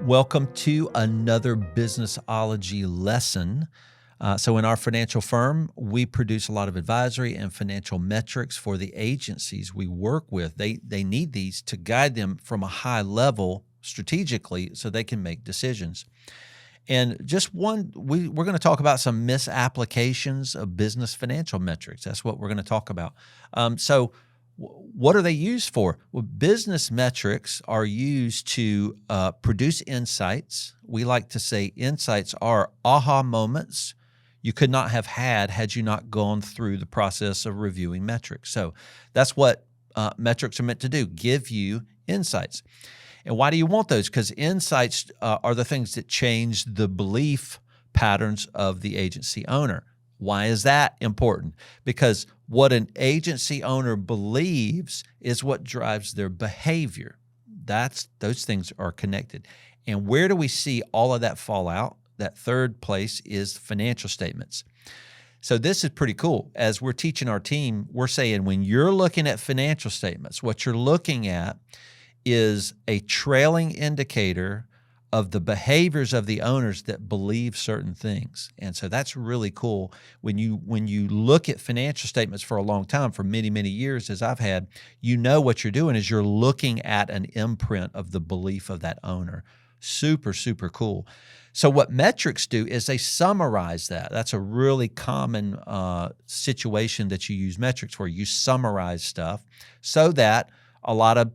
Welcome to another Businessology lesson. So in our financial firm, we produce a lot of advisory and financial metrics for the agencies we work with. They need these to guide them from a high level strategically so they can make decisions. And we're going to talk about some misapplications of business financial metrics. That's what we're going to talk about. What are they used for? Well, business metrics are used to produce insights. We like to say insights are aha moments you could not have had you not gone through the process of reviewing metrics. So that's what metrics are meant to do, give you insights. And why do you want those? Because insights are the things that change the belief patterns of the agency owner. Why is that important? Because what an agency owner believes is what drives their behavior. Those things are connected. And where do we see all of that fall out? That third place is financial statements. So this is pretty cool. As we're teaching our team, we're saying when you're looking at financial statements, what you're looking at is a trailing indicator of the behaviors of the owners that believe certain things. And so that's really cool. When you look at financial statements for a long time, for many, many years, as I've had, you know what you're doing is you're looking at an imprint of the belief of that owner. Super, super cool. So what metrics do is they summarize that. That's a really common situation that you use metrics for. You summarize stuff so that a lot of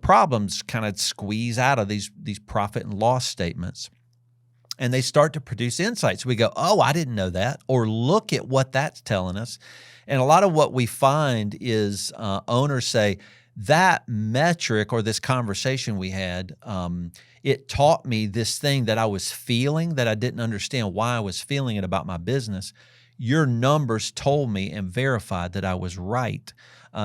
problems kind of squeeze out of these profit and loss statements. And they start to produce insights. We go, oh, I didn't know that, or look at what that's telling us. And a lot of what we find is owners say, that metric or this conversation we had, it taught me this thing that I was feeling that I didn't understand why I was feeling it about my business. Your numbers told me and verified that I was right.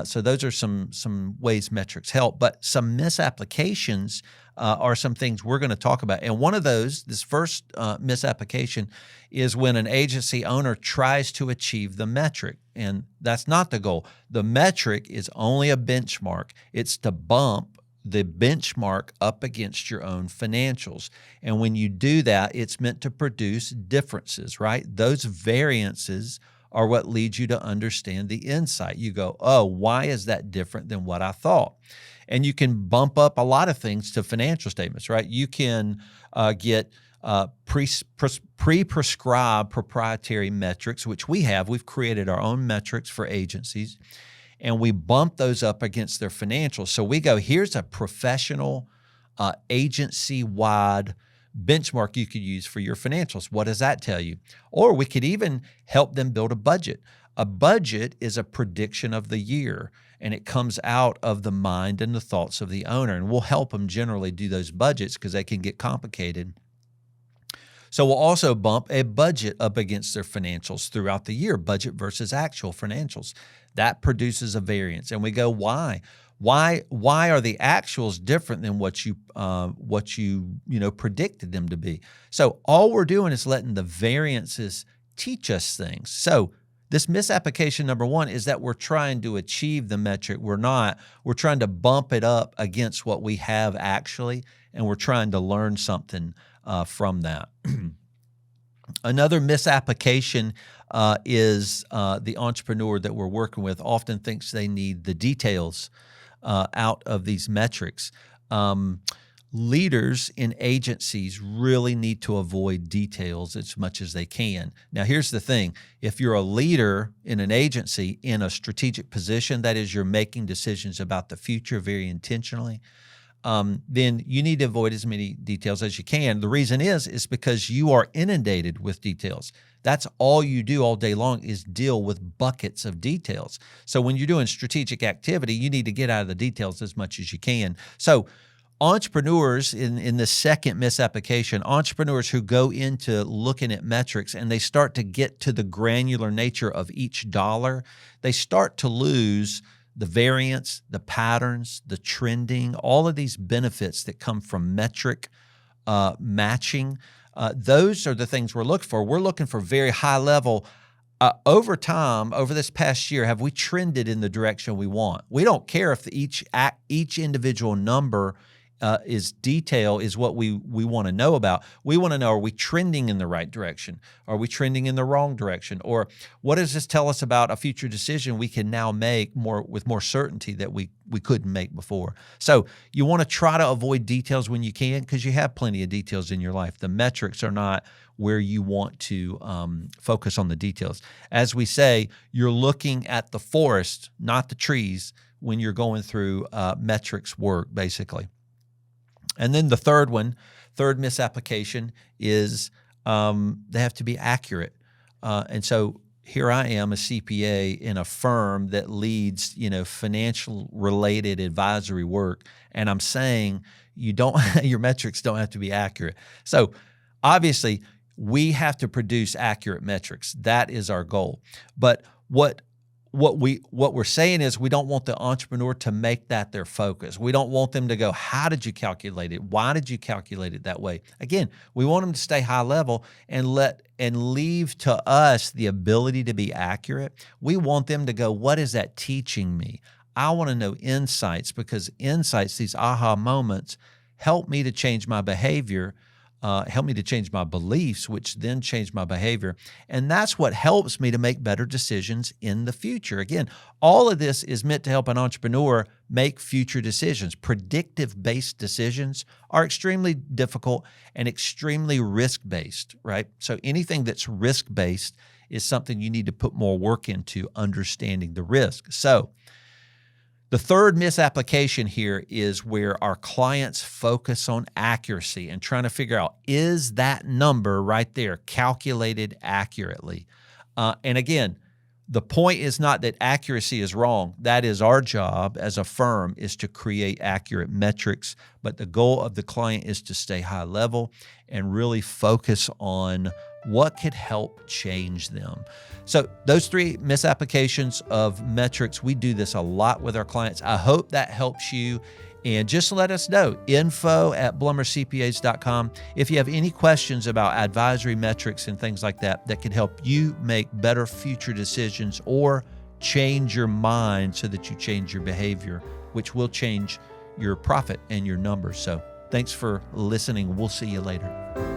So those are some ways metrics help. But some misapplications are some things we're going to talk about. And one of those, this first misapplication, is when an agency owner tries to achieve the metric. And that's not the goal. The metric is only a benchmark. It's to bump the benchmark up against your own financials. And when you do that, it's meant to produce differences, right? Those variances are what leads you to understand the insight. You go, oh, why is that different than what I thought? And you can bump up a lot of things to financial statements, right? You can get pre-prescribed proprietary metrics, which we have. We've created our own metrics for agencies, and we bump those up against their financials. So we go, here's a professional agency-wide benchmark you could use for your financials. What does that tell you? Or we could even help them build a budget. A budget is a prediction of the year, and it comes out of the mind and the thoughts of the owner. And we'll help them generally do those budgets because they can get complicated. So we'll also bump a budget up against their financials throughout the year, budget versus actual financials. That produces a variance. And we go, why? Why are the actuals different than what you predicted them to be? So all we're doing is letting the variances teach us things. So this misapplication number one is that we're trying to achieve the metric. We're not. We're trying to bump it up against what we have actually, and we're trying to learn something from that. Another misapplication is the entrepreneur that we're working with often thinks they need the details out of these metrics. Leaders in agencies really need to avoid details as much as they can. Now, here's the thing. If you're a leader in an agency in a strategic position, that is, you're making decisions about the future very intentionally, then you need to avoid as many details as you can. The reason is because you are inundated with details. That's all you do all day long is deal with buckets of details. So when you're doing strategic activity, you need to get out of the details as much as you can. So entrepreneurs, in the second misapplication, entrepreneurs who go into looking at metrics and they start to get to the granular nature of each dollar, they start to lose the variance, the patterns, the trending, all of these benefits that come from metric matching. Those are the things we're looking for. We're looking for very high level. Over time, over this past year, have we trended in the direction we want? We don't care if each individual number is detail is what we want to know about. We want to know, are we trending in the right direction? Are we trending in the wrong direction? Or what does this tell us about a future decision we can now make with more certainty that we couldn't make before? So you want to try to avoid details when you can, because you have plenty of details in your life. The metrics are not where you want to focus on the details. As we say, you're looking at the forest, not the trees, when you're going through metrics work, basically. And then the third misapplication is they have to be accurate. And so here I am, a CPA in a firm that leads, financial related advisory work, and I'm saying your metrics don't have to be accurate. So obviously, we have to produce accurate metrics. That is our goal. But what we're saying is we don't want the entrepreneur to make that their focus. We don't want them to go, how did you calculate it? Why did you calculate it that way? Again, we want them to stay high level and leave to us the ability to be accurate. We want them to go, what is that teaching me? I want to know insights, because insights, these aha moments, help me to change my behavior, help me to change my beliefs, which then change my behavior. And that's what helps me to make better decisions in the future. Again, all of this is meant to help an entrepreneur make future decisions. Predictive-based decisions are extremely difficult and extremely risk-based, right? So anything that's risk-based is something you need to put more work into understanding the risk. So the third misapplication here is where our clients focus on accuracy and trying to figure out, is that number right there calculated accurately? And again, the point is not that accuracy is wrong. That is our job as a firm, is to create accurate metrics. But the goal of the client is to stay high level and really focus on what could help change them. So those three misapplications of metrics, we do this a lot with our clients. I hope that helps you. And just let us know, info@blummercpas.com. If you have any questions about advisory metrics and things like that could help you make better future decisions or change your mind so that you change your behavior, which will change your profit and your numbers. So thanks for listening. We'll see you later.